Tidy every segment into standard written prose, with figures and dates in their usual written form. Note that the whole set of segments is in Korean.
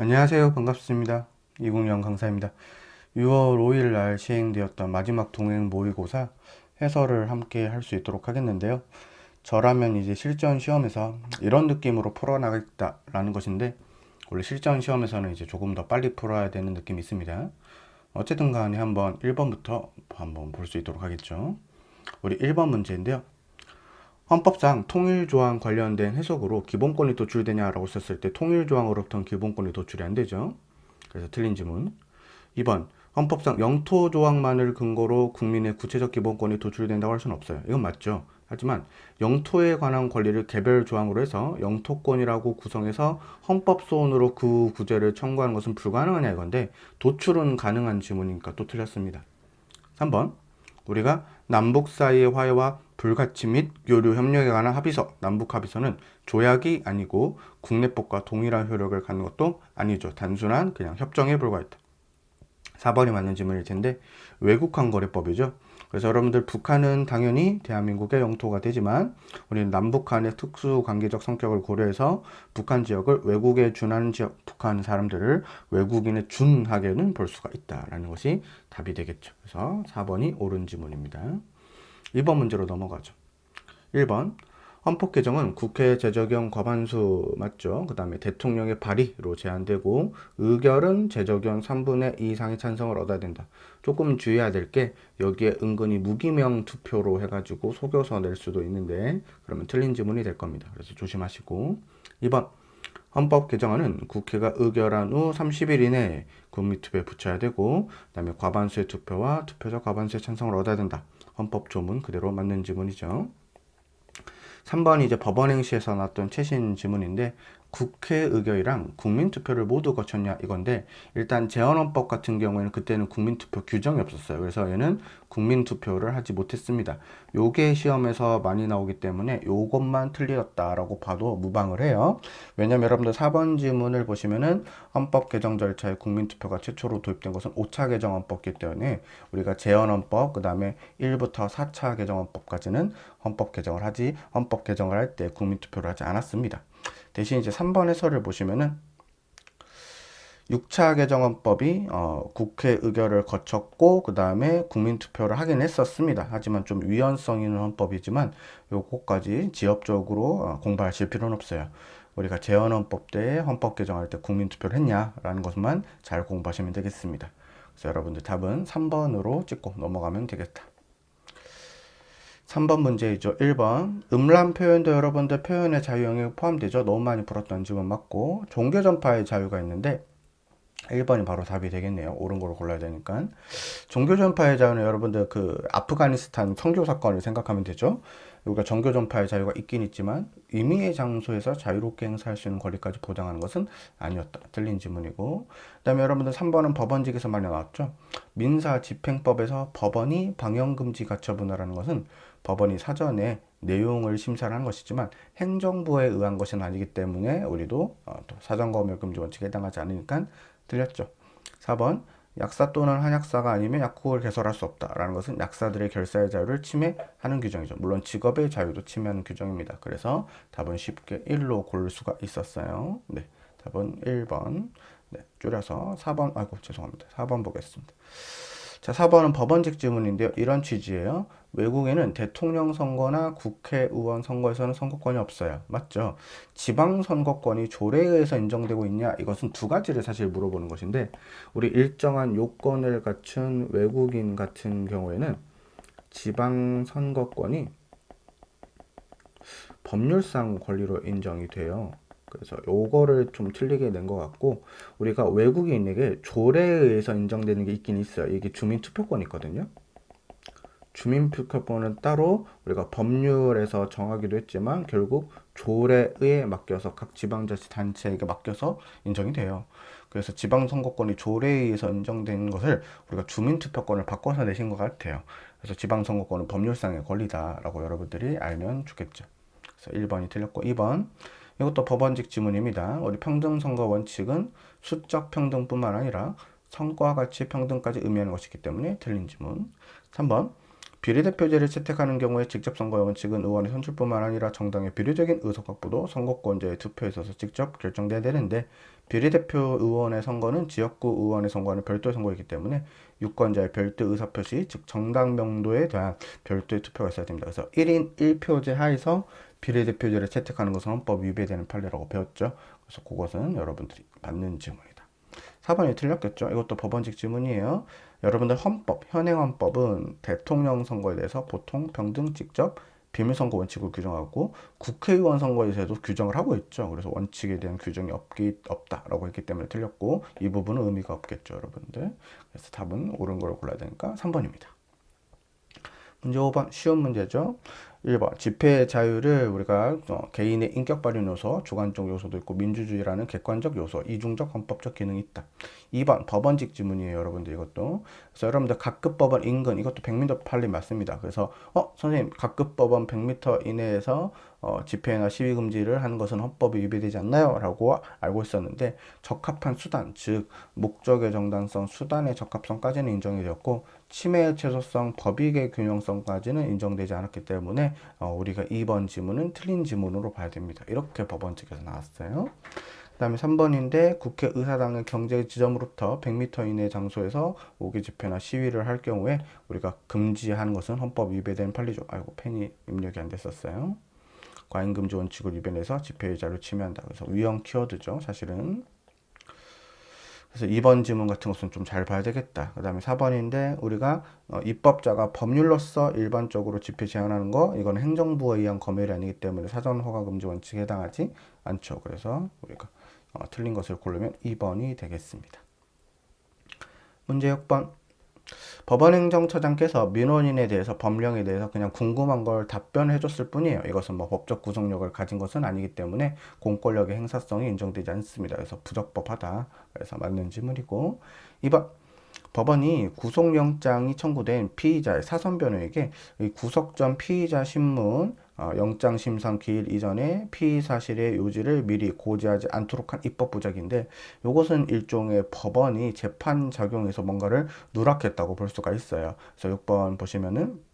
안녕하세요. 반갑습니다. 이국영 강사입니다. 6월 5일 날 시행되었던 마지막 동행 모의고사 해설을 함께 할 수 있도록 하겠는데요. 저라면 이제 실전 시험에서 이런 느낌으로 풀어나가겠다라는 것인데, 원래 실전 시험에서는 이제 조금 더 빨리 풀어야 되는 느낌이 있습니다. 어쨌든 간에 한번 1번부터 한번 볼 수 있도록 하겠죠. 우리 1번 문제인데요. 헌법상 통일조항 관련된 해석으로 기본권이 도출되냐라고 썼을 때 통일조항으로부터는 기본권이 도출이 안 되죠. 그래서 틀린 지문. 2번 헌법상 영토조항만을 근거로 국민의 구체적 기본권이 도출된다고 할 수는 없어요. 이건 맞죠. 하지만 영토에 관한 권리를 개별 조항으로 해서 영토권이라고 구성해서 헌법소원으로 그 구제를 청구하는 것은 불가능하냐 이건데, 도출은 가능한 지문이니까 또 틀렸습니다. 3번 우리가 남북 사이의 화해와 불가치 및 교류 협력에 관한 합의서, 남북 합의서는 조약이 아니고 국내법과 동일한 효력을 갖는 것도 아니죠. 단순한 그냥 협정에 불과했다. 4번이 맞는 질문일 텐데, 외국항거래법이죠. 그래서 여러분들, 북한은 당연히 대한민국의 영토가 되지만 우리는 남북한의 특수관계적 성격을 고려해서 북한 지역을 외국에 준하는 지역, 북한 사람들을 외국인에 준하게는 볼 수가 있다라는 것이 답이 되겠죠. 그래서 4번이 옳은 지문입니다. 2번 문제로 넘어가죠. 1번 헌법 개정은 국회 재적용 과반수 맞죠? 그 다음에 대통령의 발의로 제한되고 의결은 재적용 3분의 2 이상의 찬성을 얻어야 된다. 조금 주의해야 될 게, 여기에 은근히 무기명 투표로 해가지고 속여서 낼 수도 있는데, 그러면 틀린 지문이 될 겁니다. 그래서 조심하시고. 2번 헌법 개정안은 국회가 의결한 후 30일 이내에 국민투표에 붙여야 되고, 그 다음에 과반수의 투표와 투표적 과반수의 찬성을 얻어야 된다. 헌법 조문 그대로 맞는 지문이죠. 3번이 이제 법원 행시에서 나왔던 최신 지문인데, 국회 의결이랑 국민투표를 모두 거쳤냐 이건데, 일단 재헌헌법 같은 경우에는 그때는 국민투표 규정이 없었어요. 그래서 얘는 국민투표를 하지 못했습니다. 요게 시험에서 많이 나오기 때문에 요것만 틀렸다라고 봐도 무방을 해요. 왜냐면 여러분들 4번 지문을 보시면은 헌법 개정 절차에 국민투표가 최초로 도입된 것은 5차 개정 헌법이기 때문에 우리가 재헌헌법, 그 다음에 1부터 4차 개정 헌법까지는 헌법 개정을 하지, 헌법 개정을 할 때 국민투표를 하지 않았습니다. 대신 이제 3번 해설을 보시면은 6차 개정헌법이 국회 의결을 거쳤고 그 다음에 국민투표를 하긴 했었습니다. 하지만 좀 위헌성 있는 헌법이지만 요거까지 지엽적으로 공부하실 필요는 없어요. 우리가 재헌헌법 때 헌법 개정할 때 국민투표를 했냐라는 것만 잘 공부하시면 되겠습니다. 그래서 여러분들 답은 3번으로 찍고 넘어가면 되겠다. 3번 문제이죠. 1번 음란 표현도 여러분들 표현의 자유 영역에 포함되죠. 너무 많이 풀었던 지문 맞고, 종교 전파의 자유가 있는데 1번이 바로 답이 되겠네요. 옳은 거로 골라야 되니까. 종교 전파의 자유는 여러분들 그 아프가니스탄 선교 사건을 생각하면 되죠. 우리가 종교 전파의 자유가 있긴 있지만 임의의 장소에서 자유롭게 행사할 수 있는 권리까지 보장하는 것은 아니었다. 틀린 지문이고. 그 다음에 여러분들 3번은 법원직에서 많이 나왔죠. 민사집행법에서 법원이 방영금지 가처분하라는 것은 법원이 사전에 내용을 심사를 한 것이지만 행정부에 의한 것은 아니기 때문에 우리도 또 사전검열금지 원칙에 해당하지 않으니까 틀렸죠. 4번 약사 또는 한약사가 아니면 약국을 개설할 수 없다라는 것은 약사들의 결사의 자유를 침해하는 규정이죠. 물론 직업의 자유도 침해하는 규정입니다. 그래서 답은 쉽게 1로 고를 수가 있었어요. 네, 답은 1번. 네, 줄여서 4번, 아이고 죄송합니다. 4번 보겠습니다. 자, 4번은 법원직 질문인데요. 이런 취지예요. 외국에는 대통령 선거나 국회의원 선거에서는 선거권이 없어요. 맞죠? 지방선거권이 조례에 의해서 인정되고 있냐? 이것은 두 가지를 사실 물어보는 것인데, 우리 일정한 요건을 갖춘 외국인 같은 경우에는 지방선거권이 법률상 권리로 인정이 돼요. 그래서 요거를 좀 틀리게 낸 것 같고, 우리가 외국인에게 조례에 의해서 인정되는 게 있긴 있어요. 이게 주민투표권이 있거든요. 주민투표권은 따로 우리가 법률에서 정하기도 했지만 결국 조례에 맡겨서 각 지방자치단체에게 맡겨서 인정이 돼요. 그래서 지방선거권이 조례에 의해서 인정된 것을 우리가 주민투표권을 바꿔서 내신 것 같아요. 그래서 지방선거권은 법률상의 권리다라고 여러분들이 알면 좋겠죠. 그래서 1번이 틀렸고, 2번 이것도 법원직 지문입니다. 우리 평등선거 원칙은 수적 평등뿐만 아니라 성과 가치 평등까지 의미하는 것이기 때문에 틀린 지문. 3번 비례대표제를 채택하는 경우에 직접 선거 원칙은 의원의 선출뿐만 아니라 정당의 비례적인 의석 확보도 선거권자의 투표에 있어서 직접 결정돼야 되는데 비례대표 의원의 선거는 지역구 의원의 선거와는 별도의 선거이기 때문에 유권자의 별도 의사표시, 즉 정당 명도에 대한 별도의 투표가 있어야 됩니다. 그래서 1인 1표제 하에서 비례대표제를 채택하는 것은 헌법 위배되는 판례라고 배웠죠. 그래서 그것은 여러분들이 맞는 질문이다. 4번이 틀렸겠죠. 이것도 법원직 질문이에요. 여러분들 헌법, 현행헌법은 대통령 선거에 대해서 보통 평등, 직접, 비밀선거 원칙을 규정하고 국회의원 선거에 대해서도 규정을 하고 있죠. 그래서 원칙에 대한 규정이 없다라고 했기 때문에 틀렸고 이 부분은 의미가 없겠죠, 여러분들. 그래서 답은 옳은 걸 골라야 되니까 3번입니다. 문제 5번 쉬운 문제죠. 1번 집회의 자유를 우리가 개인의 인격 발현 요소, 주관적 요소도 있고 민주주의라는 객관적 요소, 이중적 헌법적 기능이 있다. 2번 법원직 지문이에요, 여러분들 이것도. 그래서 여러분들 각급 법원 인근 이것도 100m 판례 맞습니다. 그래서 선생님 각급 법원 100m 이내에서 집회나 시위 금지를 하는 것은 헌법에 위배되지 않나요? 라고 알고 있었는데 적합한 수단, 즉 목적의 정당성, 수단의 적합성까지는 인정이 되었고 침해의 최소성, 법익의 균형성까지는 인정되지 않았기 때문에 우리가 2번 지문은 틀린 지문으로 봐야 됩니다. 이렇게 법원 측에서 나왔어요. 그 다음에 3번인데 국회의사당의 경제 지점으로부터 100m 이내 장소에서 오기 집회나 시위를 할 경우에 우리가 금지하는 것은 헌법 위배된 판례죠. 아이고 펜이 입력이 안 됐었어요. 과잉금지 원칙을 위반해서 집회의 자유를 침해한다. 그래서 위헌 키워드죠. 사실은. 그래서 2번 지문 같은 것은 좀 잘 봐야 되겠다. 그 다음에 4번인데 우리가 입법자가 법률로서 일반적으로 집회 제한하는 거 이건 행정부에 의한 검열이 아니기 때문에 사전 허가 금지 원칙에 해당하지 않죠. 그래서 우리가 틀린 것을 고르면 2번이 되겠습니다. 문제 6번 법원행정처장께서 민원인에 대해서 법령에 대해서 그냥 궁금한 걸 답변해 줬을 뿐이에요. 이것은 뭐 법적 구속력을 가진 것은 아니기 때문에 공권력의 행사성이 인정되지 않습니다. 그래서 부적법하다. 그래서 맞는 질문이고 2번 법원이 구속영장이 청구된 피의자의 사선변호에게 구속 전 피의자 신문 영장 심사 기일 이전에 피의 사실의 요지를 미리 고지하지 않도록 한 입법 부작인데 이것은 일종의 법원이 재판 작용에서 뭔가를 누락했다고 볼 수가 있어요. 그래서 6번 보시면은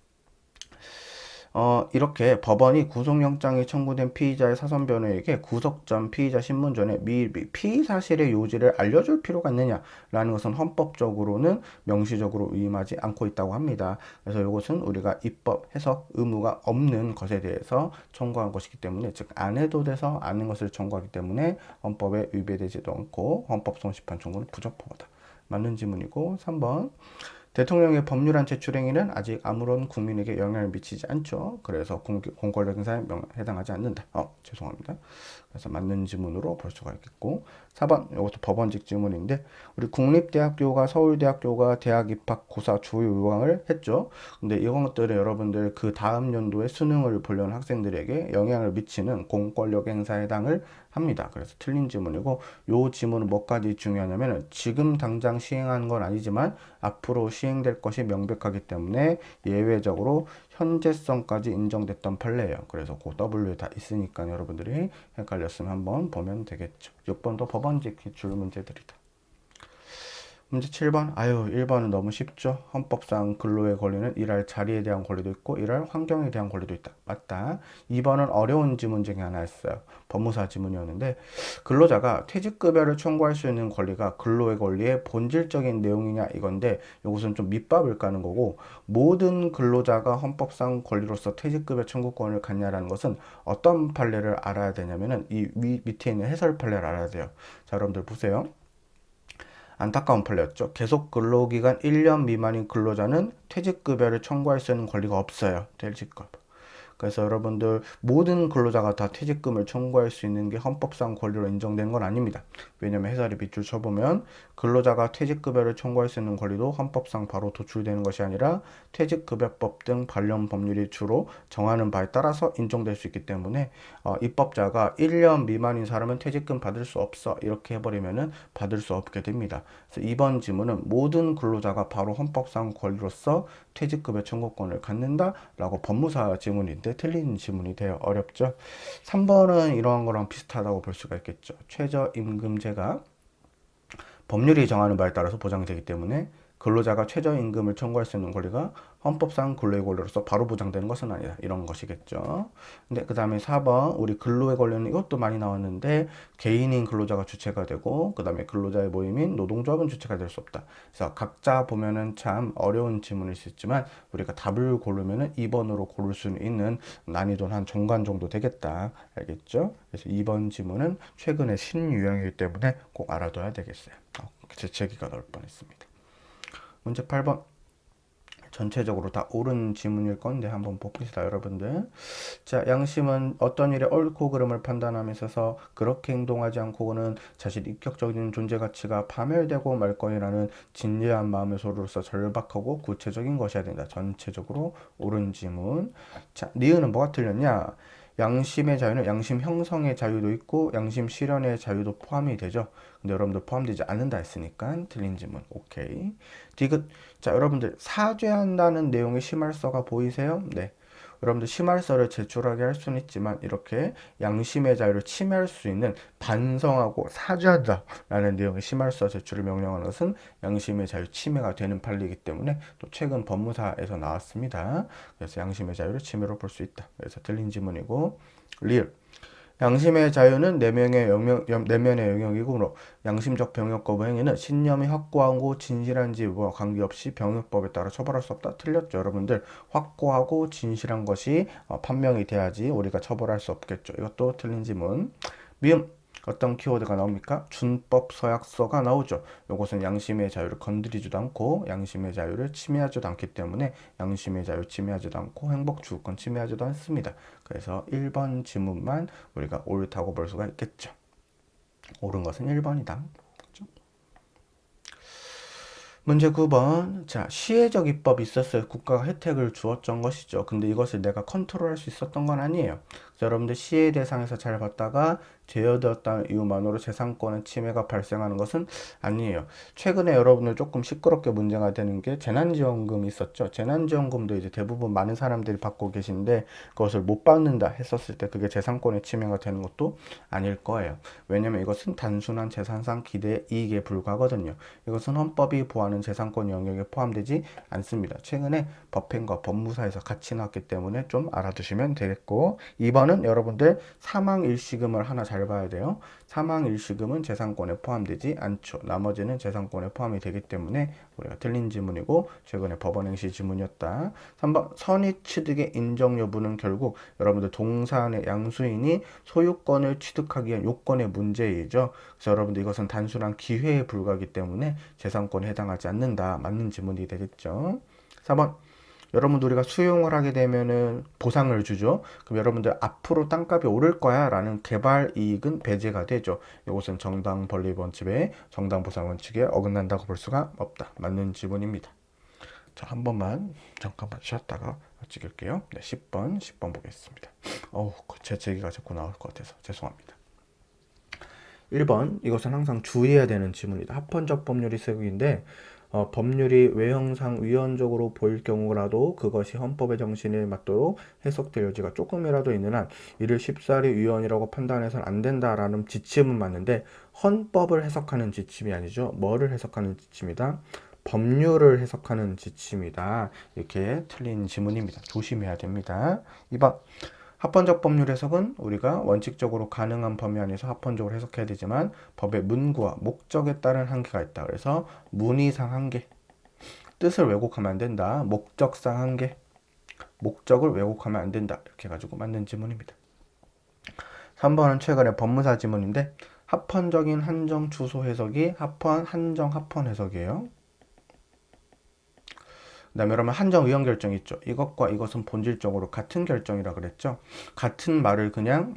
이렇게 법원이 구속영장이 청구된 피의자의 사선변호에게 구속 전 피의자 신문 전에 미리 피의 사실의 요지를 알려줄 필요가 있느냐라는 것은 헌법적으로는 명시적으로 위임하지 않고 있다고 합니다. 그래서 이것은 우리가 입법 해석 의무가 없는 것에 대해서 청구한 것이기 때문에 즉 안 해도 돼서 아는 것을 청구하기 때문에 헌법에 위배되지도 않고 헌법소원시판 청구는 부적법하다. 맞는 지문이고 3번 대통령의 법률안 제출 행위는 아직 아무런 국민에게 영향을 미치지 않죠. 그래서 공권력 행사에 해당하지 않는다. 죄송합니다. 그래서 맞는 지문으로 볼 수가 있겠고 4번 이것도 법원직 지문인데 우리 국립대학교가 서울대학교가 대학 입학 고사 조회 요강을 했죠. 근데 이런 것들은 여러분들 그 다음 연도에 수능을 보려는 학생들에게 영향을 미치는 공권력 행사에 해당을 합니다. 그래서 틀린 지문이고 요 지문은 뭐까지 중요하냐면 지금 당장 시행하는 건 아니지만 앞으로 시행될 것이 명백하기 때문에 예외적으로 현재성까지 인정됐던 판례예요. 그래서 그 W에 다 있으니까 여러분들이 헷갈렸으면 한번 보면 되겠죠. 6번도 법원직 기출 문제들이다. 문제 7번. 1번은 너무 쉽죠. 헌법상 근로에 걸리는 일할 자리에 대한 권리도 있고 일할 환경에 대한 권리도 있다. 맞다. 2번은 어려운 지문 중에 하나였어요. 법무사 지문이었는데 근로자가 퇴직급여를 청구할 수 있는 권리가 근로의 권리의 본질적인 내용이냐 이건데 이것은 좀 밑밥을 까는 거고 모든 근로자가 헌법상 권리로서 퇴직급여 청구권을 갖냐라는 것은 어떤 판례를 알아야 되냐면은 이 밑에 있는 해설 판례를 알아야 돼요. 자, 여러분들 보세요. 안타까운 판례였죠. 계속 근로기간 1년 미만인 근로자는 퇴직급여를 청구할 수 있는 권리가 없어요. 퇴직급여. 그래서 여러분들 모든 근로자가 다 퇴직금을 청구할 수 있는 게 헌법상 권리로 인정된 건 아닙니다. 왜냐면 해설이 밑줄 쳐보면 근로자가 퇴직급여를 청구할 수 있는 권리도 헌법상 바로 도출되는 것이 아니라 퇴직급여법 등 관련 법률이 주로 정하는 바에 따라서 인정될 수 있기 때문에 입법자가 1년 미만인 사람은 퇴직금 받을 수 없어 이렇게 해버리면은 받을 수 없게 됩니다. 그래서 이번 지문은 모든 근로자가 바로 헌법상 권리로서 퇴직급여 청구권을 갖는다 라고 법무사 지문인데 틀린 지문이 되어 어렵죠. 3번은 이러한 거랑 비슷하다고 볼 수가 있겠죠. 최저임금제가 법률이 정하는 바에 따라서 보장되기 때문에 근로자가 최저임금을 청구할 수 있는 권리가 헌법상 근로의 권리로서 바로 보장되는 것은 아니다. 이런 것이겠죠. 근데 그 다음에 4번 우리 근로의 권리는 이것도 많이 나왔는데 개인인 근로자가 주체가 되고 그 다음에 근로자의 모임인 노동조합은 주체가 될 수 없다. 그래서 각자 보면은 참 어려운 질문일 수 있지만 우리가 답을 고르면은 2번으로 고를 수 있는 난이도는 한 중간 정도 되겠다. 알겠죠? 그래서 2번 지문은 최근에 신유형이기 때문에 꼭 알아둬야 되겠어요. 재채기가 나올 뻔했습니다. 문제 8번. 전체적으로 다 옳은 지문일 건데 한번 봅시다, 여러분들. 자, 양심은 어떤 일의 옳고 그름을 판단함에 있어서 그렇게 행동하지 않고는 자신의 인격적인 존재 가치가 파멸되고 말 것이라는 진지한 마음의 소리로서 절박하고 구체적인 것이어야 된다. 전체적으로 옳은 지문. 자, 니은은 뭐가 틀렸냐? 양심의 자유는 양심 형성의 자유도 있고 양심 실현의 자유도 포함이 되죠. 근데 여러분들 포함되지 않는다 했으니까 틀린 지문. 오케이. 디귿. 자, 여러분들 사죄한다는 내용의 심할서가 보이세요? 네. 여러분들 심할서를 제출하게 할 수는 있지만 이렇게 양심의 자유를 침해할 수 있는 반성하고 사죄한다 라는 내용의 심할서 제출을 명령하는 것은 양심의 자유 침해가 되는 판례이기 때문에 또 최근 법무사에서 나왔습니다. 그래서 양심의 자유를 침해로 볼 수 있다. 그래서 틀린 지문이고 리을. 양심의 자유는 내면의 영역이므로 양심적 병역 거부 행위는 신념이 확고하고 진실한지와 관계없이 병역법에 따라 처벌할 수 없다. 틀렸죠, 여러분들. 확고하고 진실한 것이 판명이 돼야지 우리가 처벌할 수 없겠죠. 이것도 틀린 지문. 미음. 어떤 키워드가 나옵니까? 준법 서약서가 나오죠. 이것은 양심의 자유를 건드리지도 않고 양심의 자유를 침해하지도 않기 때문에 양심의 자유 침해하지도 않고 행복주권 침해하지도 않습니다. 그래서 1번 지문만 우리가 옳다고 볼 수가 있겠죠. 옳은 것은 1번이다. 문제 9번. 자, 시혜적 입법이 있었어요. 국가가 혜택을 주었던 것이죠. 근데 이것을 내가 컨트롤할 수 있었던 건 아니에요. 그래서 여러분들 시혜 대상에서 잘 봤다가 제어되었다는 이유만으로 재산권의 침해가 발생하는 것은 아니에요. 최근에 여러분들 조금 시끄럽게 문제가 되는 게 재난지원금이 있었죠. 재난지원금도 이제 대부분 많은 사람들이 받고 계신데 그것을 못 받는다 했었을 때 그게 재산권의 침해가 되는 것도 아닐 거예요. 왜냐면 이것은 단순한 재산상 기대 이익에 불과하거든요. 이것은 헌법이 보호하는 재산권 영역에 포함되지 않습니다. 최근에 법행과 법무사에서 같이 나왔기 때문에 좀 알아두시면 되겠고 2번은 여러분들 사망일시금을 하나 잘 봐야 돼요. 사망일시금은 재산권에 포함되지 않죠. 나머지는 재산권에 포함이 되기 때문에 우리가 틀린 지문이고 최근에 법원행시 지문이었다. 3번 선의취득의 인정 여부는 결국 여러분들 동사안의 양수인이 소유권을 취득하기 위한 요건의 문제이죠. 그래서 여러분들 이것은 단순한 기회에 불과하기 때문에 재산권에 해당하지 않는다. 맞는 지문이 되겠죠. 4번 여러분들 우리가 수용을 하게 되면은 보상을 주죠. 그럼 여러분들 앞으로 땅값이 오를 거야 라는 개발 이익은 배제가 되죠. 이것은 정당 권리 원칙에 정당 보상 원칙에 어긋난다고 볼 수가 없다. 맞는 지문입니다. 자, 한 번만 잠깐만 쉬었다가 찍을게요. 네, 10번 보겠습니다. 제 얘기가 자꾸 나올 것 같아서 죄송합니다. 1번 이것은 항상 주의해야 되는 지문이다. 합헌적 법률이 세국인데 법률이 외형상 위헌적으로 보일 경우라도 그것이 헌법의 정신에 맞도록 해석될 여지가 조금이라도 있는 한 이를 쉽사리 위헌이라고 판단해서는 안 된다라는 지침은 맞는데 헌법을 해석하는 지침이 아니죠. 뭐를 해석하는 지침이다? 법률을 해석하는 지침이다. 이렇게 틀린 지문입니다. 조심해야 됩니다. 2번 합헌적 법률 해석은 우리가 원칙적으로 가능한 범위 안에서 합헌적으로 해석해야 되지만 법의 문구와 목적에 따른 한계가 있다. 그래서 문의상 한계, 뜻을 왜곡하면 안 된다. 목적상 한계, 목적을 왜곡하면 안 된다. 이렇게 해가지고 맞는 지문입니다. 3번은 최근에 법무사 지문인데 합헌적인 한정 추소 해석이 합헌, 한정, 합헌 해석이에요. 그 다음에 여러분 한정 의원 결정이 있죠. 이것과 이것은 본질적으로 같은 결정이라 그랬죠. 같은 말을 그냥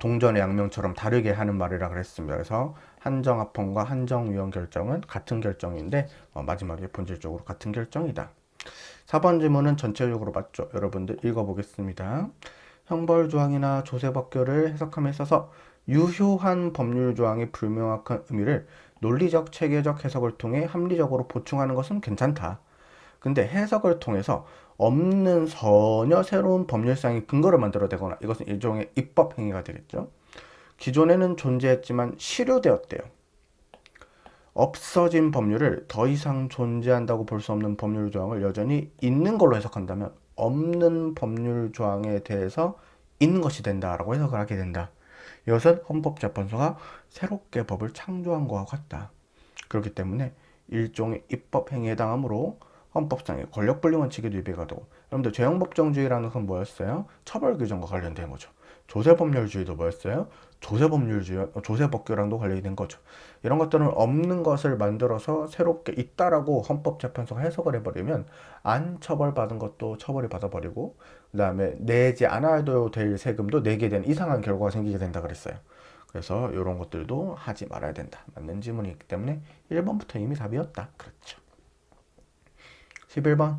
동전의 양면처럼 다르게 하는 말이라 그랬습니다. 그래서 한정 합헌과 한정 의원 결정은 같은 결정인데 마지막에 본질적으로 같은 결정이다. 4번 질문은 전체적으로 맞죠. 여러분들 읽어보겠습니다. 형벌조항이나 조세법규를 해석함에 있어서 유효한 법률조항의 불명확한 의미를 논리적, 체계적 해석을 통해 합리적으로 보충하는 것은 괜찮다. 근데 해석을 통해서 없는 전혀 새로운 법률상의 근거를 만들어내거나 이것은 일종의 입법 행위가 되겠죠. 기존에는 존재했지만 실효되었대요. 없어진 법률을 더 이상 존재한다고 볼 수 없는 법률 조항을 여전히 있는 걸로 해석한다면 없는 법률 조항에 대해서 있는 것이 된다라고 해석을 하게 된다. 이것은 헌법재판소가 새롭게 법을 창조한 것과 같다. 그렇기 때문에 일종의 입법 행위에 해당하므로 헌법상의 권력분리 원칙에도 위배가 되고, 여러분들 죄형법정주의라는 건 뭐였어요? 처벌 규정과 관련된 거죠. 조세법률주의도 뭐였어요? 조세법규랑도 관련이 된 거죠. 이런 것들은 없는 것을 만들어서 새롭게 있다라고 헌법재판소가 해석을 해버리면 안 처벌받은 것도 처벌이 받아버리고, 그 다음에 내지 않아도 될 세금도 내게 되는 이상한 결과가 생기게 된다 그랬어요. 그래서 이런 것들도 하지 말아야 된다. 맞는 질문이 있기 때문에 1번부터 이미 답이었다. 그렇죠. 11번.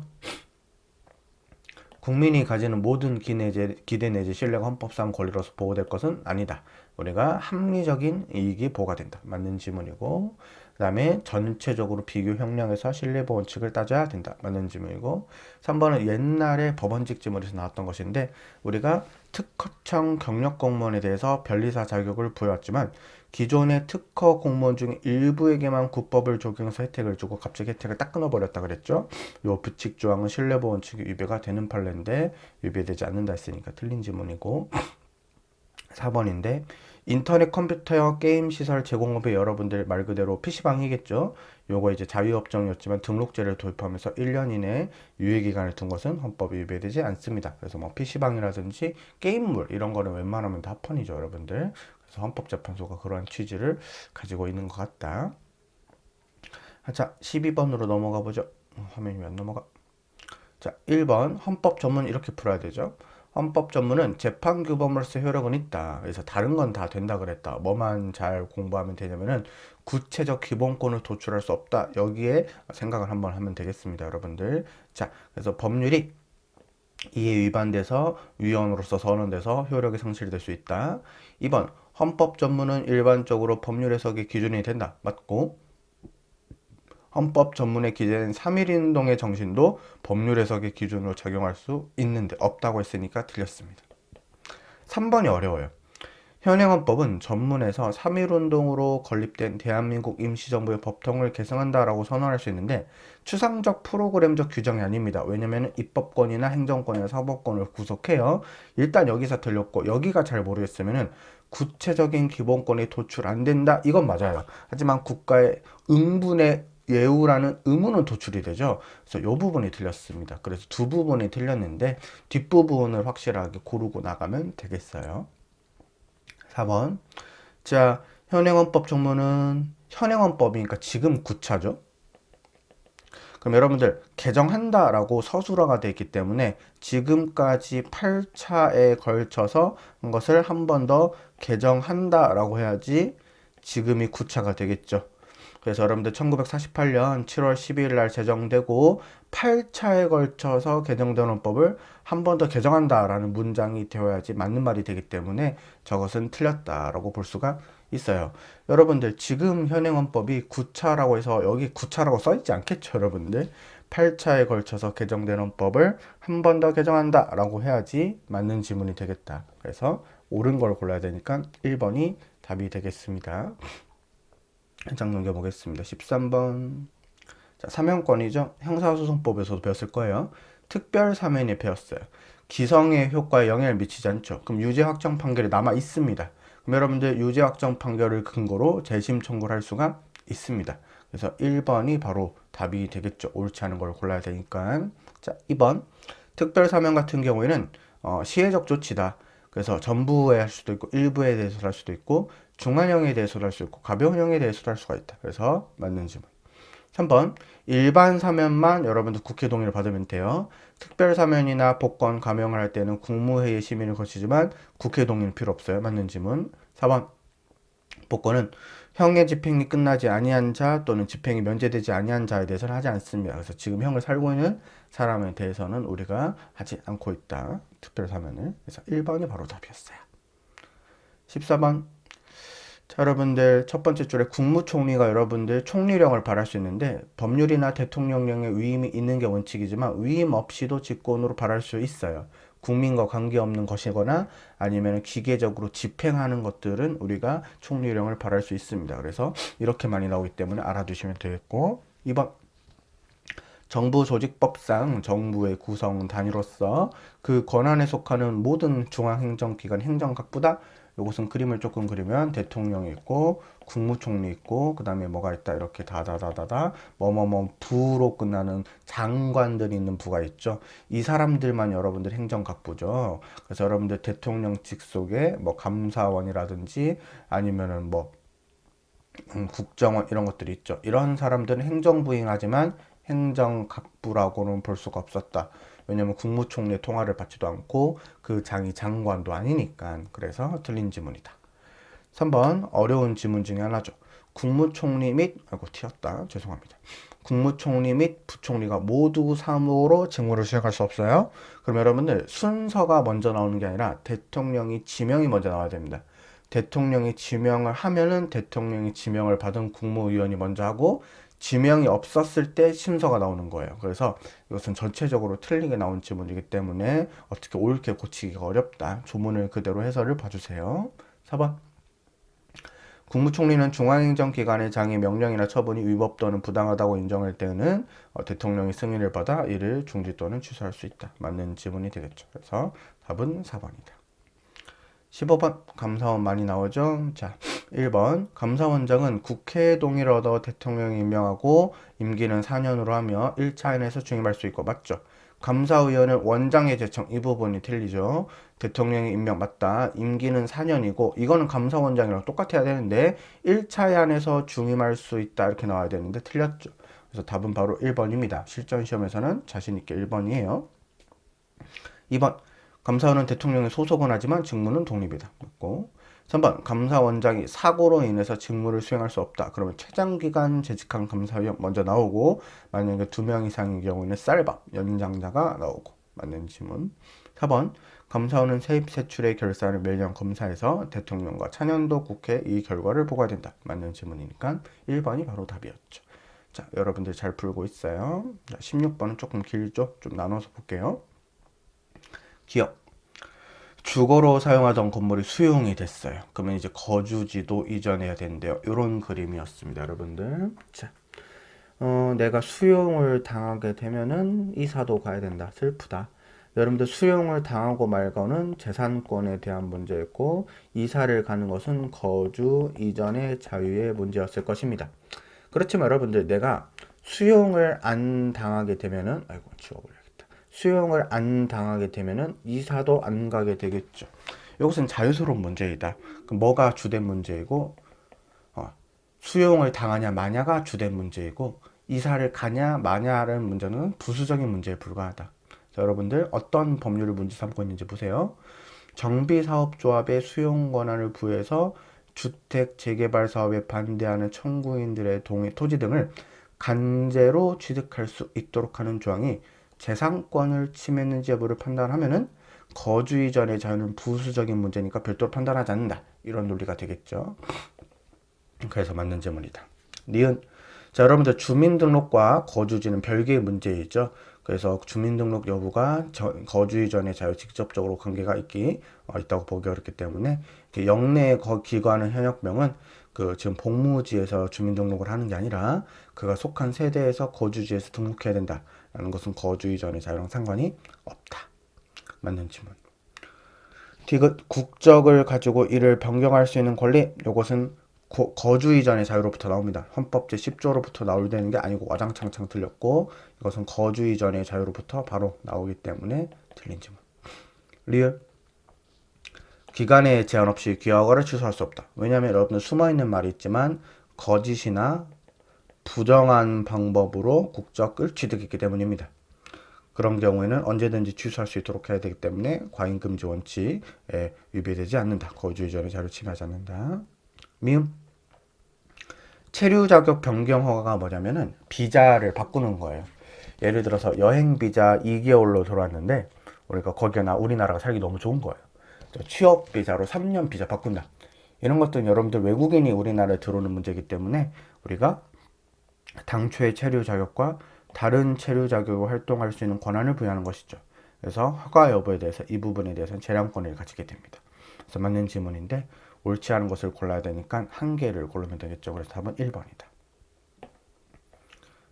국민이 가지는 모든 기대 내지 신뢰가 헌법상 권리로서 보호될 것은 아니다. 우리가 합리적인 이익이 보호가 된다. 맞는 지문이고, 그 다음에 전체적으로 비교 형량에서 신뢰보호 원칙을 따져야 된다. 맞는 지문이고, 3번은 옛날에 법원직 지문에서 나왔던 것인데, 우리가 특허청 경력 공무원에 대해서 변리사 자격을 부여했지만 기존의 특허 공무원 중 일부에게만 국법을 적용해서 혜택을 주고 갑자기 혜택을 딱 끊어버렸다 그랬죠. 요 부칙 조항은 신뢰보호 원칙이 위배가 되는 판례인데 위배되지 않는다 했으니까 틀린 지문이고, 4번인데 인터넷 컴퓨터 게임 시설 제공업의 여러분들 말 그대로 PC방이겠죠. 요거 이제 자유업종이었지만 등록제를 도입하면서 1년 이내 유예기간을 둔 것은 헌법이 위배되지 않습니다. 그래서 뭐 PC방이라든지 게임물 이런 거는 웬만하면 다 합헌이죠, 여러분들. 그래서 헌법재판소가 그러한 취지를 가지고 있는 것 같다. 자, 12번으로 넘어가 보죠. 화면이 왜 안 넘어가? 자, 1번 헌법 전문 이렇게 풀어야 되죠. 헌법 전문은 재판 규범으로서 효력은 있다. 그래서 다른 건 다 된다 그랬다. 뭐만 잘 공부하면 되냐면은 구체적 기본권을 도출할 수 없다. 여기에 생각을 한번 하면 되겠습니다, 여러분들. 자, 그래서 법률이 이에 위반돼서 위헌으로서 선언돼서 효력이 상실될 수 있다. 2번 헌법 전문은 일반적으로 법률 해석의 기준이 된다. 맞고, 헌법 전문에 기재된 3.1운동의 정신도 법률 해석의 기준으로 적용할 수 있는데 없다고 했으니까 틀렸습니다. 3번이 어려워요. 현행헌법은 전문에서 3.1운동으로 건립된 대한민국 임시정부의 법통을 개성한다라고 선언할 수 있는데 추상적 프로그램적 규정이 아닙니다. 왜냐면 입법권이나 행정권이나 사법권을 구속해요. 일단 여기서 틀렸고, 여기가 잘 모르겠으면 구체적인 기본권이 도출 안 된다. 이건 맞아요. 하지만 국가의 응분의 예우라는 의무는 도출이 되죠. 그래서 이 부분이 틀렸습니다. 그래서 두 부분이 틀렸는데 뒷부분을 확실하게 고르고 나가면 되겠어요. 4번. 자, 현행헌법 정문은 현행헌법이니까 지금 9차죠. 그럼 여러분들 개정한다 라고 서술어가 되어 있기 때문에 지금까지 8차에 걸쳐서 한 것을 한 번 더 개정한다 라고 해야지 지금이 9차가 되겠죠. 그래서 여러분들 1948년 7월 12일 날 제정되고 8차에 걸쳐서 개정된 헌법을 한 번 더 개정한다 라는 문장이 되어야지 맞는 말이 되기 때문에 저것은 틀렸다라고 볼 수가 있어요. 여러분들 지금 현행 헌법이 9차라고 해서 여기 9차라고 써있지 않겠죠, 여러분들. 8차에 걸쳐서 개정된 헌법을 한 번 더 개정한다 라고 해야지 맞는 지문이 되겠다. 그래서 옳은 걸 골라야 되니까 1번이 답이 되겠습니다. 한 장 넘겨보겠습니다. 13번. 자, 사면권이죠. 형사소송법에서도 배웠을 거예요. 특별 사면이 배웠어요. 기성의 효과에 영향을 미치지 않죠. 그럼 유죄 확정 판결이 남아 있습니다. 그럼 여러분들 유죄 확정 판결을 근거로 재심 청구를 할 수가 있습니다. 그래서 1번이 바로 답이 되겠죠. 옳지 않은 걸 골라야 되니까. 자, 2번. 특별 사면 같은 경우에는 시혜적 조치다. 그래서 전부에 할 수도 있고 일부에 대해서도 할 수도 있고 중한형에 대해서도 할 수 있고 가벼운형에 대해서도 할 수가 있다. 그래서 맞는 질문. 3번 일반 사면만 여러분들 국회 동의를 받으면 돼요. 특별 사면이나 복권 감형을 할 때는 국무회의 심의를 거치지만 국회 동의는 필요 없어요. 맞는 질문. 4번 복권은 형의 집행이 끝나지 아니한 자 또는 집행이 면제되지 아니한 자에 대해서는 하지 않습니다. 그래서 지금 형을 살고 있는 사람에 대해서는 우리가 하지 않고 있다. 특별 사면을. 그래서 1번이 바로 답이었어요. 14번. 자, 여러분들 첫 번째 줄에 국무총리가 여러분들 총리령을 발할 수 있는데 법률이나 대통령령에 위임이 있는 게 원칙이지만 위임 없이도 직권으로 발할 수 있어요. 국민과 관계없는 것이거나 아니면 기계적으로 집행하는 것들은 우리가 총리령을 발할 수 있습니다. 그래서 이렇게 많이 나오기 때문에 알아두시면 되겠고, 2번 정부 조직법상 정부의 구성 단위로서 그 권한에 속하는 모든 중앙행정기관 행정각보다 이것은 그림을 조금 그리면 대통령이 있고 국무총리 있고 그 다음에 뭐가 있다 이렇게 다다다다다 뭐뭐뭐 부로 끝나는 장관들이 있는 부가 있죠. 이 사람들만 여러분들 행정각부죠. 그래서 여러분들 대통령 직속에 뭐 감사원이라든지 아니면은 뭐 국정원 이런 것들이 있죠. 이런 사람들은 행정부행하지만 행정각부라고는 볼 수가 없었다. 왜냐면 국무총리의 통화를 받지도 않고 그 장이 장관도 아니니까. 그래서 틀린 지문이다. 3번 어려운 지문 중에 하나죠. 국무총리 및 아이고 튀었다. 죄송합니다. 국무총리 및 부총리가 모두 사무로 직무를 수행할 수 없어요. 그럼 여러분들 순서가 먼저 나오는 게 아니라 대통령이 지명이 먼저 나와야 됩니다. 대통령이 지명을 하면은 대통령이 지명을 받은 국무위원이 먼저 하고 지명이 없었을 때 심서가 나오는 거예요. 그래서 이것은 전체적으로 틀리게 나온 지문이기 때문에 어떻게 옳게 고치기가 어렵다. 조문을 그대로 해설을 봐주세요. 4번 국무총리는 중앙행정기관의 장의 명령이나 처분이 위법 또는 부당하다고 인정할 때는 대통령이 승인을 받아 이를 중지 또는 취소할 수 있다. 맞는 지문이 되겠죠. 그래서 답은 4번이다. 15번 감사원 많이 나오죠. 자, 1번 감사원장은 국회의 동의를 얻어 대통령이 임명하고 임기는 4년으로 하며 1차 안에서 중임할 수 있고 맞죠. 감사위원은 원장의 제청 이 부분이 틀리죠. 대통령이 임명 맞다. 임기는 4년이고 이거는 감사원장이랑 똑같아야 되는데 1차 안에서 중임할 수 있다 이렇게 나와야 되는데 틀렸죠. 그래서 답은 바로 1번입니다. 실전 시험에서는 자신 있게 1번이에요. 2번 감사원은 대통령의 소속은 하지만 직무는 독립이다. 맞고 3번 감사원장이 사고로 인해서 직무를 수행할 수 없다. 그러면 최장기간 재직한 감사위원 먼저 나오고 만약에 2명 이상인 경우에는 쌀밥 연장자가 나오고 맞는 지문. 4번 감사원은 세입 세출의 결산을 매년 검사해서 대통령과 차년도 국회에 이 결과를 보고해야 된다. 맞는 지문이니까 1번이 바로 답이었죠. 자, 여러분들 잘 풀고 있어요. 자, 16번은 조금 길죠? 좀 나눠서 볼게요. 기업 주거로 사용하던 건물이 수용이 됐어요. 그러면 이제 거주지도 이전해야 되는데요. 이런 그림이었습니다, 여러분들. 자, 내가 수용을 당하게 되면은 이사도 가야 된다. 슬프다. 여러분들 수용을 당하고 말고는 재산권에 대한 문제였고 이사를 가는 것은 거주 이전의 자유의 문제였을 것입니다. 그렇지만 여러분들 내가 수용을 안 당하게 되면은 아이고 지워버려. 수용을 안 당하게 되면은 이사도 안 가게 되겠죠. 이것은 자유스러운 문제이다. 그럼 뭐가 주된 문제이고 수용을 당하냐 마냐가 주된 문제이고 이사를 가냐 마냐라는 문제는 부수적인 문제에 불과하다. 자, 여러분들 어떤 법률을 문제 삼고 있는지 보세요. 정비사업조합의 수용 권한을 부여해서 주택 재개발 사업에 반대하는 청구인들의 동의 토지 등을 강제로 취득할 수 있도록 하는 조항이 재산권을 침해했는지 여부를 판단하면은 거주 이전의 자유는 부수적인 문제니까 별도로 판단하지 않는다. 이런 논리가 되겠죠. 그래서 맞는 질문이다. 니은 자, 여러분들 주민등록과 거주지는 별개의 문제이죠. 그래서 주민등록 여부가 거주 이전의 자유 직접적으로 관계가 있다고 보기 어렵기 때문에 영내 기관의 현역명은 그 지금 복무지에서 주민등록을 하는 게 아니라 그가 속한 세대에서 거주지에서 등록해야 된다. 라는 것은 거주 이전의 자유랑 상관이 없다. 맞는 질문. 디귿 국적을 가지고 이를 변경할 수 있는 권리. 이것은 거주 이전의 자유로부터 나옵니다. 헌법 제10조로부터 나올 되는 게 아니고 와장창창 틀렸고 이것은 거주 이전의 자유로부터 바로 나오기 때문에 틀린 질문. 리을 기간에 제한 없이 귀화허가를 취소할 수 없다. 왜냐하면 여러분들 숨어있는 말이 있지만 거짓이나 부정한 방법으로 국적을 취득했기 때문입니다. 그런 경우에는 언제든지 취소할 수 있도록 해야 되기 때문에 과잉금지 원칙에 위배되지 않는다. 거주 이전의 자유를 침해하지 않는다. 미음 체류 자격 변경 허가가 뭐냐면은 비자를 바꾸는 거예요. 예를 들어서 여행 비자 2개월로 들어왔는데 우리가 거기나 우리나라가 살기 너무 좋은 거예요. 취업 비자로 3년 비자 바꾼다. 이런 것들은 여러분들 외국인이 우리나라에 들어오는 문제이기 때문에 우리가 당초의 체류 자격과 다른 체류 자격으로 활동할 수 있는 권한을 부여하는 것이죠. 그래서 허가 여부에 대해서 이 부분에 대해서는 재량권을 가지게 됩니다. 그래서 맞는 지문인데 옳지 않은 것을 골라야 되니까 한 개를 고르면 되겠죠. 그래서 답은 1번이다.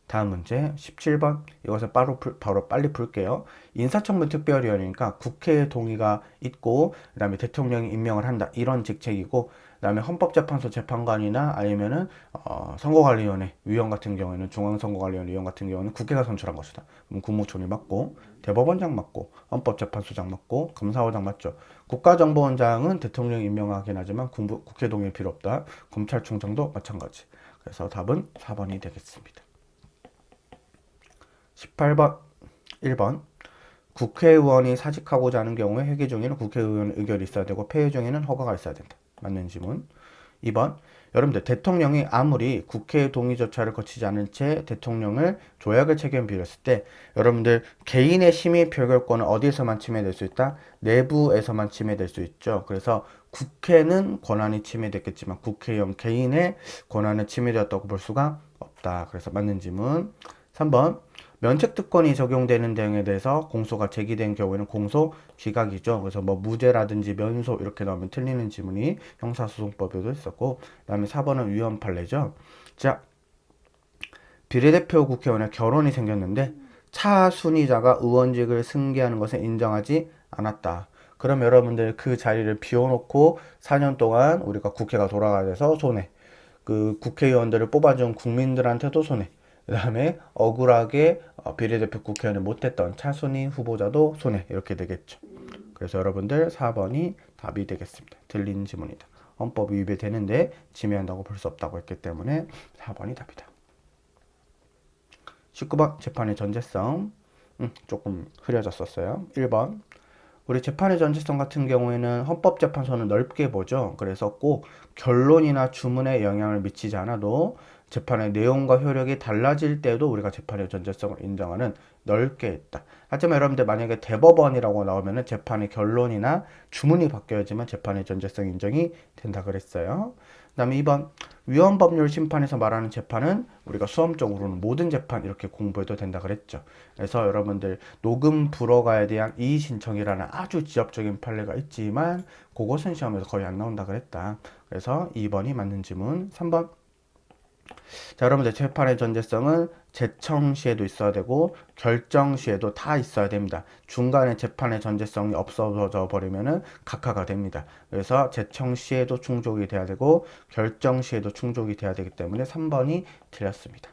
다음 문제 17번. 이것은 바로 빨리 풀게요. 인사청문 특별위원회니까 국회의 동의가 있고 그 다음에 대통령이 임명을 한다 이런 직책이고, 그 다음에 헌법재판소 재판관이나 아니면은 선거관리위원회 위원 같은 경우에는, 중앙선거관리위원회 위원 같은 경우는 국회가 선출한 것이다. 그럼 국무총리 맞고, 대법원장 맞고, 헌법재판소장 맞고, 검사원장 맞죠. 국가정보원장은 대통령이 임명하긴 하지만 국회 동의 필요 없다. 검찰총장도 마찬가지. 그래서 답은 4번이 되겠습니다. 18번 1번. 국회의원이 사직하고자 하는 경우에 회기 중에는 국회의원 의결이 있어야 되고 폐회 중에는 허가가 있어야 된다. 맞는 지문. 2번. 여러분들 대통령이 아무리 국회의 동의 절차를 거치지 않은 채 대통령을 조약을 체결 비웠을 때 여러분들 개인의 심의 표결권은 어디에서만 침해될 수 있다? 내부에서만 침해될 수 있죠. 그래서 국회는 권한이 침해됐겠지만 국회의원 개인의 권한은 침해되었다고 볼 수가 없다. 그래서 맞는 지문. 3번. 면책특권이 적용되는 내용에 대해서 공소가 제기된 경우에는 공소 기각이죠. 그래서 뭐 무죄라든지 면소 이렇게 나오면 틀리는 지문이 형사소송법에도 있었고, 그 다음에 4번은 위헌 판례죠. 자, 비례대표 국회의원의 결혼이 생겼는데 차순위자가 의원직을 승계하는 것을 인정하지 않았다. 그럼 여러분들 그 자리를 비워놓고 4년 동안 우리가 국회가 돌아가야 돼서 손해. 그 국회의원들을 뽑아준 국민들한테도 손해. 그 다음에 억울하게 비례대표 국회의원을 못했던 차순위 후보자도 손해. 이렇게 되겠죠. 그래서 여러분들 4번이 답이 되겠습니다. 틀린 지문이다. 헌법 위배되는데 침해한다고 볼 수 없다고 했기 때문에 4번이 답이다. 19번 재판의 전제성. 조금 흐려졌었어요. 1번. 우리 재판의 전제성 같은 경우에는 헌법재판소는 넓게 보죠. 그래서 꼭 결론이나 주문에 영향을 미치지 않아도 재판의 내용과 효력이 달라질 때도 우리가 재판의 전제성을 인정하는 넓게 있다. 하지만 여러분들 만약에 대법원이라고 나오면은 재판의 결론이나 주문이 바뀌어야지만 재판의 전제성 인정이 된다 그랬어요. 그 다음에 2번 위헌법률 심판에서 말하는 재판은 우리가 수험적으로는 모든 재판 이렇게 공부해도 된다 그랬죠. 그래서 여러분들 녹음 불허가에 대한 이의신청이라는 아주 지엽적인 판례가 있지만 그것은 시험에서 거의 안 나온다 그랬다. 그래서 2번이 맞는 지문. 3번. 자, 여러분들 재판의 전제성은 제청 시에도 있어야 되고 결정 시에도 다 있어야 됩니다. 중간에 재판의 전제성이 없어져 버리면은 각하가 됩니다. 그래서 제청 시에도 충족이 돼야 되고 결정 시에도 충족이 돼야 되기 때문에 3번이 틀렸습니다.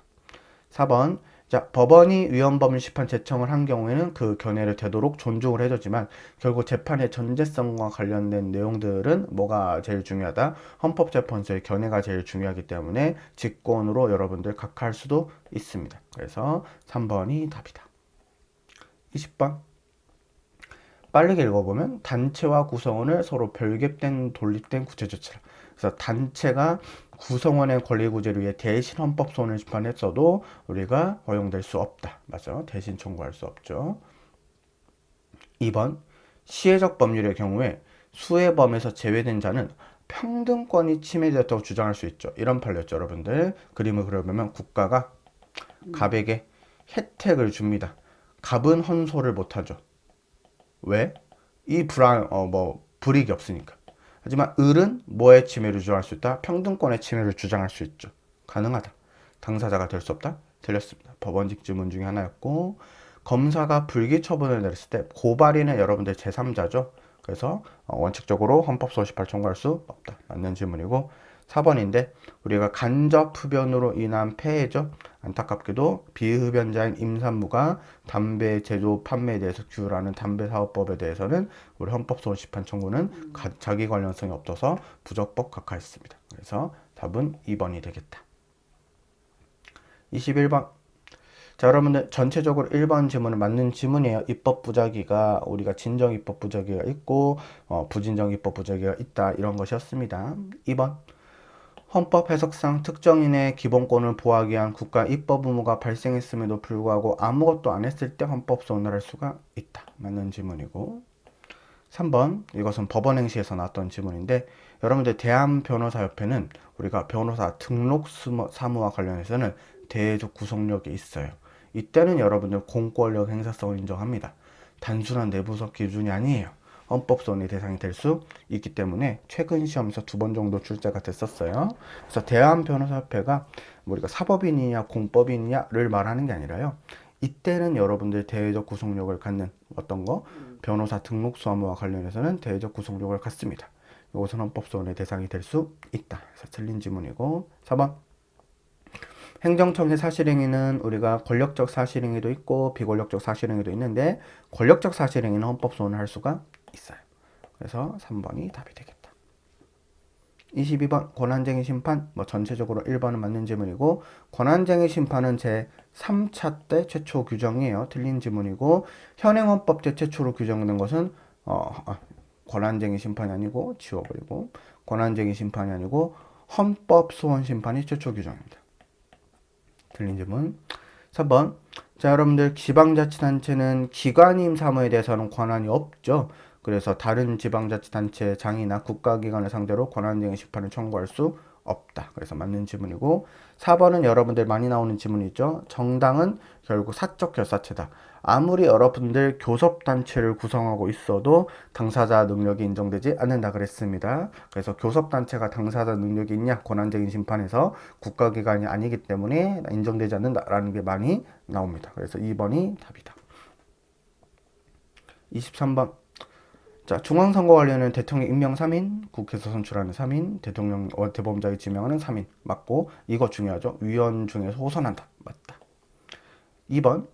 4번. 자, 법원이 위헌법률 심판 제청을 한 경우에는 그 견해를 되도록 존중을 해주지만 결국 재판의 전제성과 관련된 내용들은 뭐가 제일 중요하다? 헌법재판소의 견해가 제일 중요하기 때문에 직권으로 여러분들 각하할 수도 있습니다. 그래서 3번이 답이다. 20번. 빠르게 읽어보면 단체와 구성원을 서로 별개된 독립된 구체조치라. 그래서 단체가 구성원의 권리구제를 위해 대신 헌법소원을 심판했어도 우리가 허용될 수 없다. 맞죠? 대신 청구할 수 없죠. 2번. 시혜적 법률의 경우에 수혜범에서 제외된 자는 평등권이 침해되었다고 주장할 수 있죠. 이런 판례였죠, 여러분들. 그림을 그려보면 국가가 갑에게 혜택을 줍니다. 갑은 헌소를 못하죠. 왜? 이 불이익이 없으니까. 하지만 을은 뭐의 침해를 주장할 수 있다? 평등권의 침해를 주장할 수 있죠. 가능하다. 당사자가 될 수 없다? 틀렸습니다. 법원직 지문 중에 하나였고, 검사가 불기 처분을 내렸을 때 고발인은 여러분들 제3자죠. 그래서 원칙적으로 헌법소원 심판 청구할 수 없다. 맞는 질문이고, 4번인데 우리가 간접 흡연으로 인한 폐해죠. 안타깝게도 비흡연자인 임산부가 담배 제조 판매에 대해서 규율하는 담배사업법에 대해서는 우리 헌법소원 심판 청구는 자기 관련성이 없어서 부적법 각하했습니다. 그래서 답은 2번이 되겠다. 21번. 자, 여러분들 전체적으로 1번 지문은 맞는 지문이에요. 입법 부작위가 우리가 진정 입법 부작위가 있고 부진정 입법 부작위가 있다 이런 것이었습니다. 2번. 헌법 해석상 특정인의 기본권을 보호하기 위한 국가 입법 의무가 발생했음에도 불구하고 아무것도 안 했을 때 헌법소원을 할 수가 있다. 맞는 지문이고, 3번. 이것은 법원행시에서 나왔던 지문인데 여러분들 대한변호사협회는 우리가 변호사 등록 사무와 관련해서는 대외적 구속력이 있어요. 이때는 여러분들 공권력 행사성을 인정합니다. 단순한 내부석 기준이 아니에요. 헌법소원의 대상이 될 수 있기 때문에 최근 시험에서 2번 정도 출제가 됐었어요. 그래서 대한변호사협회가 우리가 사법인이냐 공법인이냐를 말하는 게 아니라요. 이때는 여러분들 대외적 구속력을 갖는 어떤 거 변호사 등록소 업무와 관련해서는 대외적 구속력을 갖습니다. 이것은 헌법소원의 대상이 될 수 있다. 그래서 틀린 지문이고 4번 행정청의 사실행위는 우리가 권력적 사실행위도 있고 비권력적 사실행위도 있는데 권력적 사실행위는 헌법소원을 할 수가 있어요. 그래서 3번이 답이 되겠다. 22번 권한쟁의 심판 전체적으로 1번은 맞는 지문이고 권한쟁의 심판은 제 3차 때 최초 규정이에요. 틀린 지문이고 현행헌법 때 최초로 규정된 것은 권한쟁의 심판이 아니고 지워버리고 권한쟁의 심판이 아니고 헌법소원 심판이 최초 규정입니다. 틀린 질문. 3번. 자, 여러분들 지방자치단체는 기관임 사무에 대해서는 권한이 없죠. 그래서 다른 지방자치단체 장이나 국가기관을 상대로 권한쟁의 심판을 청구할 수 없다. 그래서 맞는 지문이고 4번은 여러분들 많이 나오는 지문이죠. 정당은 결국 사적 결사체다. 아무리 여러분들 교섭단체를 구성하고 있어도 당사자 능력이 인정되지 않는다 그랬습니다. 그래서 교섭단체가 당사자 능력이 있냐? 권한쟁의 심판에서 국가기관이 아니기 때문에 인정되지 않는다라는 게 많이 나옵니다. 그래서 2번이 답이다. 23번. 자, 중앙선거관리위원회는 대통령 임명 3인, 국회에서 선출하는 3인, 대통령 대법원장이 지명하는 3인. 맞고, 이거 중요하죠. 위원 중에서 호선한다. 맞다. 2번.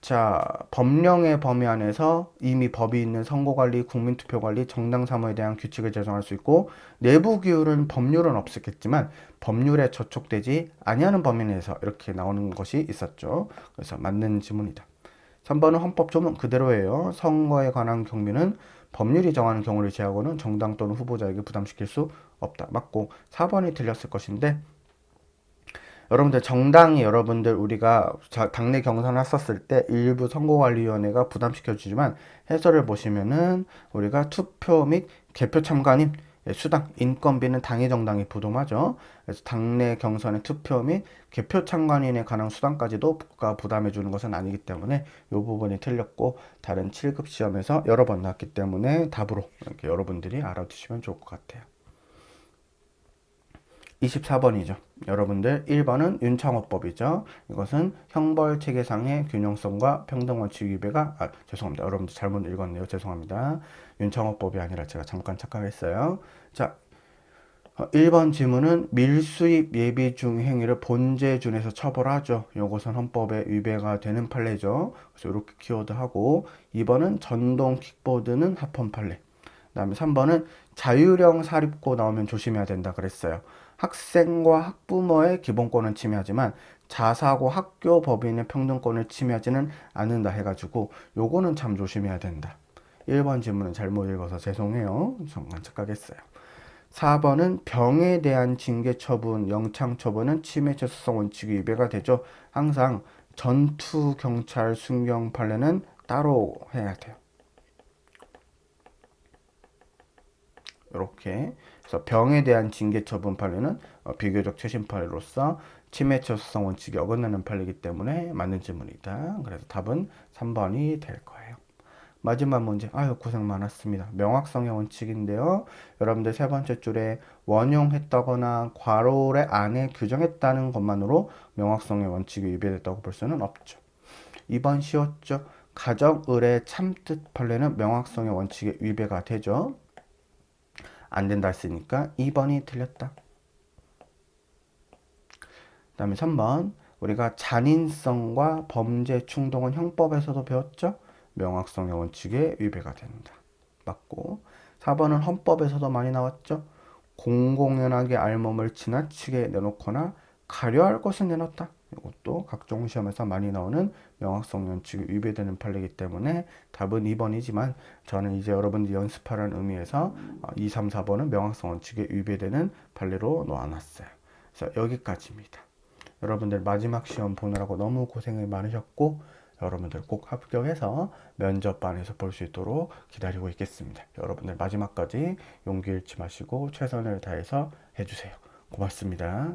자, 법령의 범위 안에서 이미 법이 있는 선거관리, 국민투표관리, 정당사무에 대한 규칙을 제정할 수 있고 내부 기율은 법률은 없었겠지만 법률에 저촉되지 아니하는 범위 내에서 이렇게 나오는 것이 있었죠. 그래서 맞는 지문이다. 3번은 헌법 조문 그대로예요. 선거에 관한 경비는 법률이 정하는 경우를 제하고는 정당 또는 후보자에게 부담시킬 수 없다. 맞고 4번이 틀렸을 것인데 여러분들 정당이 여러분들 우리가 당내 경선을 했었을 때 일부 선거관리위원회가 부담시켜주지만 해설을 보시면은 우리가 투표 및 개표 참관인 수당, 인건비는 당의 정당이 부담하죠. 그래서 당내 경선의 투표 및 개표 참관인에 관한 수당까지도 국가가 부담해 주는 것은 아니기 때문에 이 부분이 틀렸고 다른 7급 시험에서 여러 번 나왔기 때문에 답으로 이렇게 여러분들이 알아두시면 좋을 것 같아요. 24번이죠. 여러분들 1번은 윤창호법이죠. 이것은 형벌체계상의 균형성과 평등원칙 위배가 죄송합니다. 여러분들 잘못 읽었네요. 죄송합니다. 윤창호법이 아니라 제가 잠깐 착각했어요. 자, 1번 지문은 밀수입 예비 중 행위를 본죄 준해서 처벌하죠. 이것은 헌법에 위배가 되는 판례죠. 그래서 이렇게 키워드하고 2번은 전동 킥보드는 합헌 판례. 그 다음에 3번은 자유령 사립고 나오면 조심해야 된다 그랬어요. 학생과 학부모의 기본권은 침해하지만 자사고 학교 법인의 평등권을 침해하지는 않는다 해가지고 요거는 참 조심해야 된다. 1번 질문은 잘못 읽어서 죄송해요. 잠깐 착각했어요. 4번은 병에 대한 징계 처분, 영창 처분은 침해 처수성 원칙이 위배가 되죠. 항상 전투, 경찰, 순경 판례는 따로 해야 돼요. 이렇게 그래서 병에 대한 징계 처분 판례는 비교적 최신 판례로서 침해 처수성 원칙이 어긋나는 판례이기 때문에 맞는 질문이다. 그래서 답은 3번이 될 거예요. 마지막 문제. 아유 고생 많았습니다. 명확성의 원칙인데요. 여러분들 세 번째 줄에 원용했다거나 괄호의 안에 규정했다는 것만으로 명확성의 원칙이 위배됐다고 볼 수는 없죠. 2번 쉬웠죠. 가정의례 참뜻 판례는 명확성의 원칙에 위배가 되죠. 안 된다 했으니까 2번이 틀렸다. 그 다음에 3번 우리가 잔인성과 범죄 충동은 형법에서도 배웠죠. 명확성의 원칙에 위배가 된다. 맞고 4번은 헌법에서도 많이 나왔죠. 공공연하게 알몸을 지나치게 내놓거나 가려할 것을 내놓다. 이것도 각종 시험에서 많이 나오는 명확성 원칙이 위배되는 판례이기 때문에 답은 2번이지만 저는 이제 여러분들이 연습하라는 의미에서 2, 3, 4번은 명확성 원칙에 위배되는 판례로 놓아놨어요. 그래서 여기까지입니다. 여러분들 마지막 시험 보느라고 너무 고생이 많으셨고 여러분들 꼭 합격해서 면접반에서 볼 수 있도록 기다리고 있겠습니다. 여러분들 마지막까지 용기 잃지 마시고 최선을 다해서 해주세요. 고맙습니다.